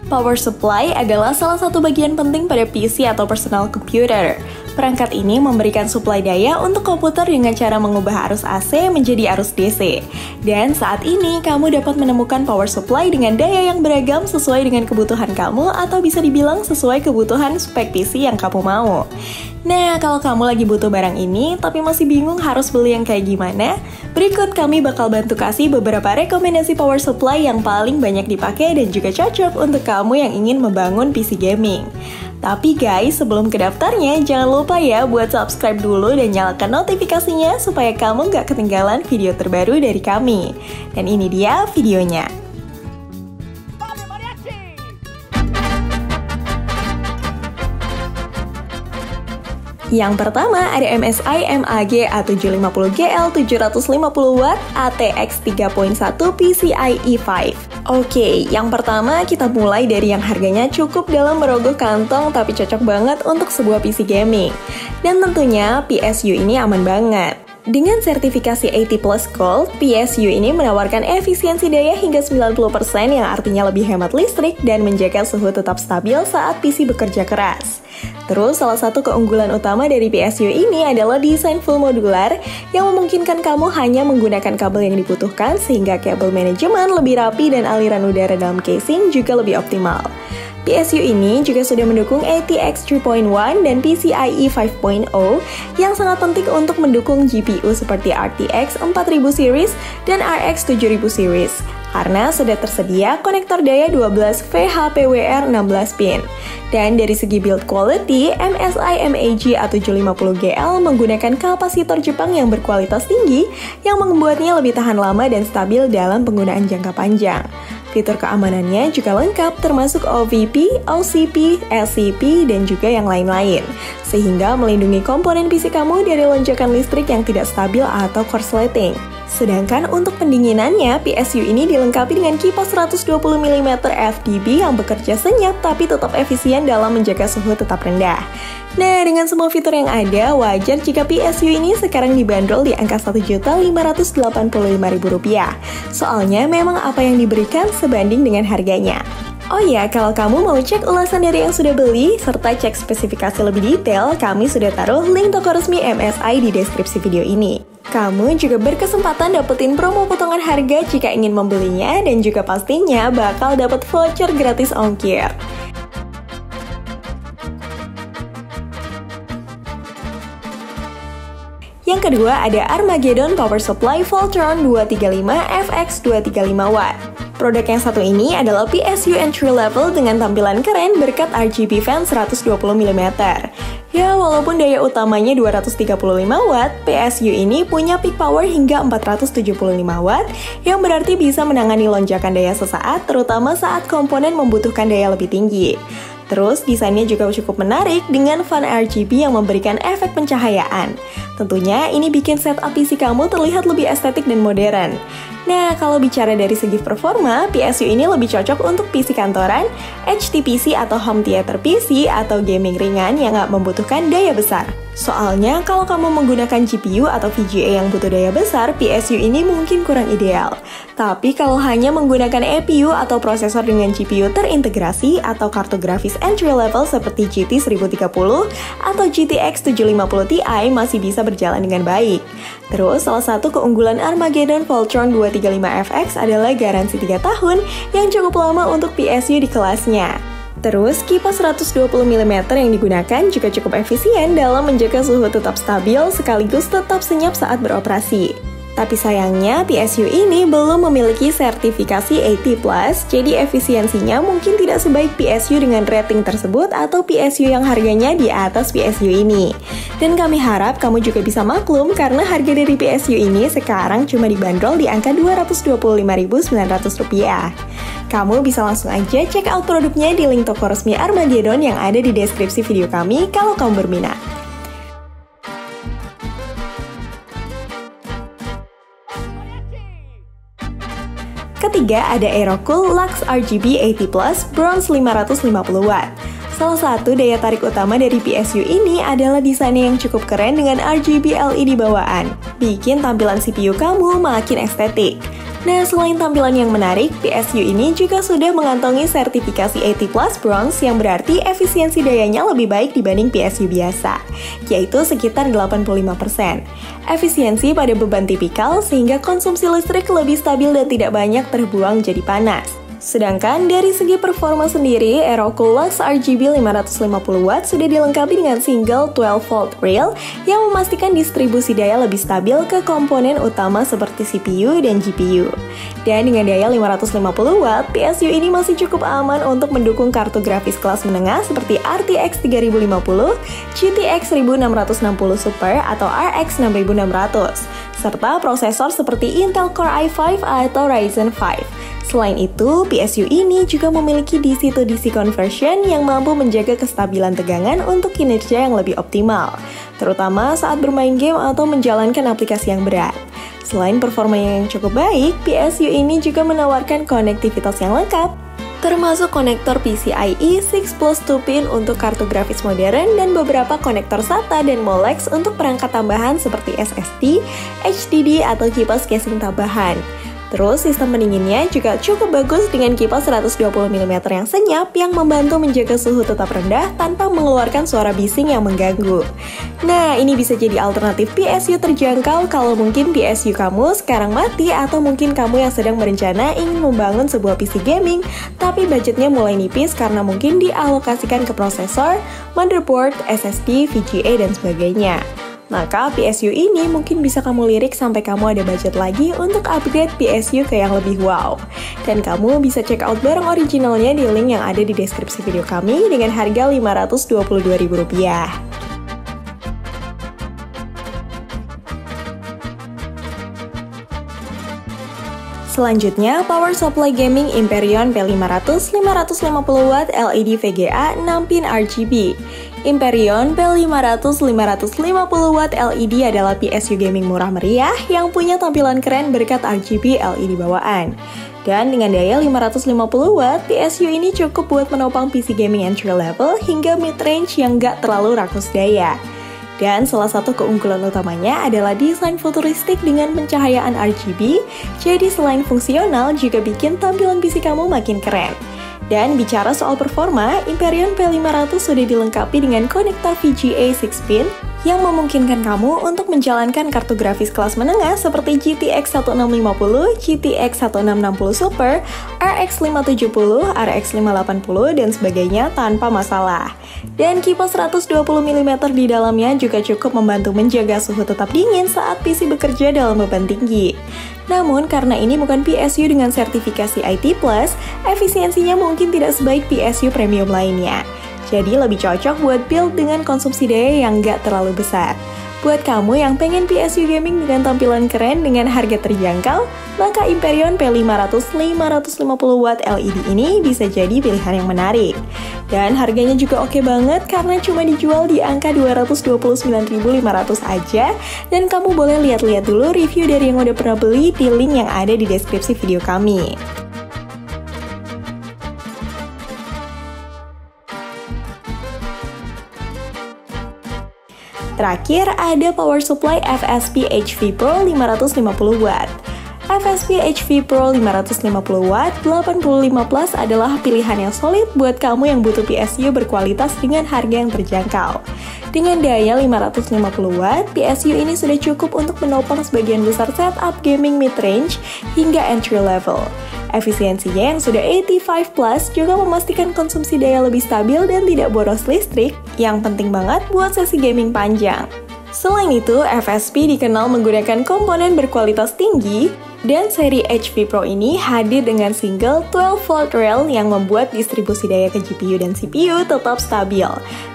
Power supply adalah salah satu bagian penting pada PC atau personal computer. Perangkat ini memberikan suplai daya untuk komputer dengan cara mengubah arus AC menjadi arus DC. Dan saat ini kamu dapat menemukan power supply dengan daya yang beragam sesuai dengan kebutuhan kamu atau bisa dibilang sesuai kebutuhan spek PC yang kamu mau. Nah, kalau kamu lagi butuh barang ini tapi masih bingung harus beli yang kayak gimana, berikut kami bakal bantu kasih beberapa rekomendasi power supply yang paling banyak dipakai dan juga cocok untuk kamu yang ingin membangun PC gaming. Tapi guys, sebelum ke daftarnya, jangan lupa ya buat subscribe dulu dan nyalakan notifikasinya supaya kamu nggak ketinggalan video terbaru dari kami. Dan ini dia videonya. Yang pertama ada MSI MAG A750GL 750W ATX 3.1 PCIe 5. Oke, yang pertama kita mulai dari yang harganya cukup dalam merogoh kantong tapi cocok banget untuk sebuah PC gaming. Dan tentunya PSU ini aman banget. Dengan sertifikasi 80+ Gold, PSU ini menawarkan efisiensi daya hingga 90% yang artinya lebih hemat listrik dan menjaga suhu tetap stabil saat PC bekerja keras. Terus, salah satu keunggulan utama dari PSU ini adalah desain full modular yang memungkinkan kamu hanya menggunakan kabel yang dibutuhkan sehingga kabel manajemen lebih rapi dan aliran udara dalam casing juga lebih optimal. PSU ini juga sudah mendukung ATX 3.1 dan PCIe 5.0 yang sangat penting untuk mendukung GPU seperti RTX 4000 series dan RX 7000 series karena sudah tersedia konektor daya 12 VHPWR 16 pin. Dan dari segi build quality, MSI MAG A750GL menggunakan kapasitor Jepang yang berkualitas tinggi yang membuatnya lebih tahan lama dan stabil dalam penggunaan jangka panjang. Fitur keamanannya juga lengkap termasuk OVP, OCP, LCP, dan juga yang lain-lain. Sehingga melindungi komponen PC kamu dari lonjakan listrik yang tidak stabil atau korsleting. Sedangkan untuk pendinginannya, PSU ini dilengkapi dengan kipas 120mm FDB yang bekerja senyap tapi tetap efisien dalam menjaga suhu tetap rendah. Nah, dengan semua fitur yang ada, wajar jika PSU ini sekarang dibanderol di angka Rp1.585.000. Soalnya memang apa yang diberikan sebanding dengan harganya. Oh ya, kalau kamu mau cek ulasan dari yang sudah beli, serta cek spesifikasi lebih detail, kami sudah taruh link toko resmi MSI di deskripsi video ini. Kamu juga berkesempatan dapetin promo potongan harga jika ingin membelinya dan juga pastinya bakal dapat voucher gratis ongkir. Yang kedua ada Armageddon Power Supply Voltron 235 FX 235W. Produk yang satu ini adalah PSU entry level dengan tampilan keren berkat RGB fan 120mm. Ya, walaupun daya utamanya 235 watt, PSU ini punya peak power hingga 475 watt yang berarti bisa menangani lonjakan daya sesaat, terutama saat komponen membutuhkan daya lebih tinggi. Terus, desainnya juga cukup menarik dengan fan RGB yang memberikan efek pencahayaan. Tentunya, ini bikin setup PC kamu terlihat lebih estetik dan modern. Nah, kalau bicara dari segi performa, PSU ini lebih cocok untuk PC kantoran, HTPC atau home theater PC, atau gaming ringan yang nggak membutuhkan daya besar. Soalnya, kalau kamu menggunakan GPU atau VGA yang butuh daya besar, PSU ini mungkin kurang ideal. Tapi kalau hanya menggunakan EPU atau prosesor dengan GPU terintegrasi atau kartu grafis entry level seperti GT 1030 atau GTX 750 Ti masih bisa berjalan dengan baik. Terus, salah satu keunggulan Armageddon Voltron 235FX adalah garansi 3 tahun yang cukup lama untuk PSU di kelasnya. Terus, kipas 120mm yang digunakan juga cukup efisien dalam menjaga suhu tetap stabil sekaligus tetap senyap saat beroperasi. Tapi sayangnya, PSU ini belum memiliki sertifikasi 80+, jadi efisiensinya mungkin tidak sebaik PSU dengan rating tersebut atau PSU yang harganya di atas PSU ini. Dan kami harap kamu juga bisa maklum karena harga dari PSU ini sekarang cuma dibanderol di angka Rp225.900. Kamu bisa langsung aja check out produknya di link toko resmi Armageddon yang ada di deskripsi video kami kalau kamu berminat. Ketiga ada Aerocool Lux RGB 80+ Bronze 550W. Salah satu daya tarik utama dari PSU ini adalah desainnya yang cukup keren dengan RGB LED bawaan. Bikin tampilan CPU kamu makin estetik. Nah, selain tampilan yang menarik, PSU ini juga sudah mengantongi sertifikasi 80+ Bronze yang berarti efisiensi dayanya lebih baik dibanding PSU biasa, yaitu sekitar 85%. Efisiensi pada beban tipikal sehingga konsumsi listrik lebih stabil dan tidak banyak terbuang jadi panas. Sedangkan dari segi performa sendiri, Aerocool Lux RGB 550W sudah dilengkapi dengan single 12V rail yang memastikan distribusi daya lebih stabil ke komponen utama seperti CPU dan GPU. Dan dengan daya 550W, PSU ini masih cukup aman untuk mendukung kartu grafis kelas menengah seperti RTX 3050, GTX 1660 Super atau RX 6600, serta prosesor seperti Intel Core i5 atau Ryzen 5. Selain itu, PSU ini juga memiliki DC-to-DC conversion yang mampu menjaga kestabilan tegangan untuk kinerja yang lebih optimal, terutama saat bermain game atau menjalankan aplikasi yang berat. Selain performanya yang cukup baik, PSU ini juga menawarkan konektivitas yang lengkap, termasuk konektor PCIe 6+ 2-pin untuk kartu grafis modern dan beberapa konektor SATA dan Molex untuk perangkat tambahan seperti SSD, HDD, atau kipas casing tambahan. Terus, sistem pendinginnya juga cukup bagus dengan kipas 120mm yang senyap yang membantu menjaga suhu tetap rendah tanpa mengeluarkan suara bising yang mengganggu. Nah, ini bisa jadi alternatif PSU terjangkau kalau mungkin PSU kamu sekarang mati atau mungkin kamu yang sedang berencana ingin membangun sebuah PC gaming tapi budgetnya mulai nipis karena mungkin dialokasikan ke prosesor, motherboard, SSD, VGA, dan sebagainya. Maka PSU ini mungkin bisa kamu lirik sampai kamu ada budget lagi untuk upgrade PSU ke yang lebih wow. Dan kamu bisa check out barang originalnya di link yang ada di deskripsi video kami dengan harga Rp522.000. Selanjutnya, power supply gaming Hyperion P500 550W LED VGA 6-pin RGB. Hyperion P500 550W LED adalah PSU gaming murah meriah yang punya tampilan keren berkat RGB LED bawaan. Dan dengan daya 550W, PSU ini cukup buat menopang PC gaming entry level hingga mid-range yang gak terlalu rakus daya. Dan salah satu keunggulan utamanya adalah desain futuristik dengan pencahayaan RGB, jadi selain fungsional juga bikin tampilan PC kamu makin keren. Dan bicara soal performa, Hyperion P500 sudah dilengkapi dengan konektor VGA 6-pin yang memungkinkan kamu untuk menjalankan kartu grafis kelas menengah seperti GTX 1650, GTX 1660 Super, RX 570, RX 580, dan sebagainya tanpa masalah. Dan kipas 120mm di dalamnya juga cukup membantu menjaga suhu tetap dingin saat PC bekerja dalam beban tinggi. Namun, karena ini bukan PSU dengan sertifikasi IT+, efisiensinya mungkin tidak sebaik PSU premium lainnya. Jadi lebih cocok buat build dengan konsumsi daya yang nggak terlalu besar. Buat kamu yang pengen PSU gaming dengan tampilan keren dengan harga terjangkau, maka Hyperion P500 550W LED ini bisa jadi pilihan yang menarik. Dan harganya juga oke banget karena cuma dijual di angka Rp229.500 aja. Dan kamu boleh lihat-lihat dulu review dari yang udah pernah beli di link yang ada di deskripsi video kami. Terakhir, ada power supply FSP HP Pro 550W. FSP HP Pro 550W 85+ adalah pilihan yang solid buat kamu yang butuh PSU berkualitas dengan harga yang terjangkau. Dengan daya 550W, PSU ini sudah cukup untuk menopang sebagian besar setup gaming mid-range hingga entry level. Efisiensinya yang sudah 85+ juga memastikan konsumsi daya lebih stabil dan tidak boros listrik, yang penting banget buat sesi gaming panjang. Selain itu, FSP dikenal menggunakan komponen berkualitas tinggi, dan seri HP Pro ini hadir dengan single 12V rail yang membuat distribusi daya ke GPU dan CPU tetap stabil.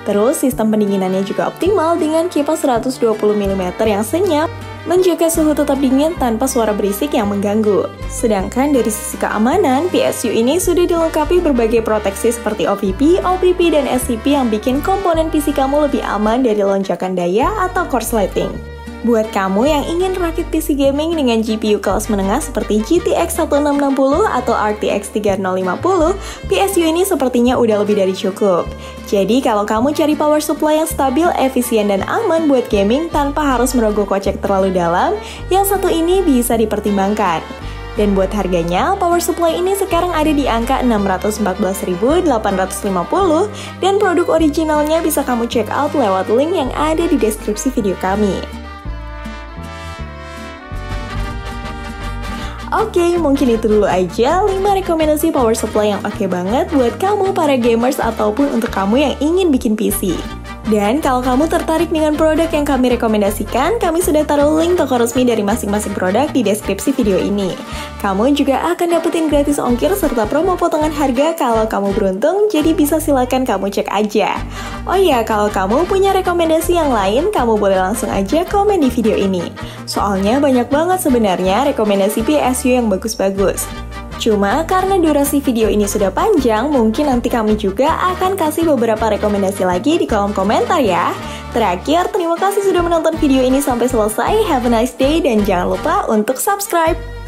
Terus, sistem pendinginannya juga optimal dengan kipas 120mm yang senyap, menjaga suhu tetap dingin tanpa suara berisik yang mengganggu. Sedangkan dari sisi keamanan, PSU ini sudah dilengkapi berbagai proteksi seperti OVP, OPP, dan SCP yang bikin komponen PC kamu lebih aman dari lonjakan daya atau korsleting. Buat kamu yang ingin rakit PC gaming dengan GPU kelas menengah seperti GTX 1660 atau RTX 3050, PSU ini sepertinya udah lebih dari cukup. Jadi kalau kamu cari power supply yang stabil, efisien, dan aman buat gaming tanpa harus merogoh kocek terlalu dalam, yang satu ini bisa dipertimbangkan. Dan buat harganya, power supply ini sekarang ada di angka 614.850 dan produk originalnya bisa kamu check out lewat link yang ada di deskripsi video kami. Oke, mungkin itu dulu aja 5 rekomendasi power supply yang oke banget buat kamu para gamers ataupun untuk kamu yang ingin bikin PC. Dan kalau kamu tertarik dengan produk yang kami rekomendasikan, kami sudah taruh link toko resmi dari masing-masing produk di deskripsi video ini. Kamu juga akan dapetin gratis ongkir serta promo potongan harga kalau kamu beruntung, jadi bisa silakan kamu cek aja. Oh iya, kalau kamu punya rekomendasi yang lain, kamu boleh langsung aja komen di video ini. Soalnya banyak banget sebenarnya rekomendasi PSU yang bagus-bagus. Cuma karena durasi video ini sudah panjang, mungkin nanti kami juga akan kasih beberapa rekomendasi lagi di kolom komentar ya. Terakhir, terima kasih sudah menonton video ini sampai selesai. Have a nice day dan jangan lupa untuk subscribe.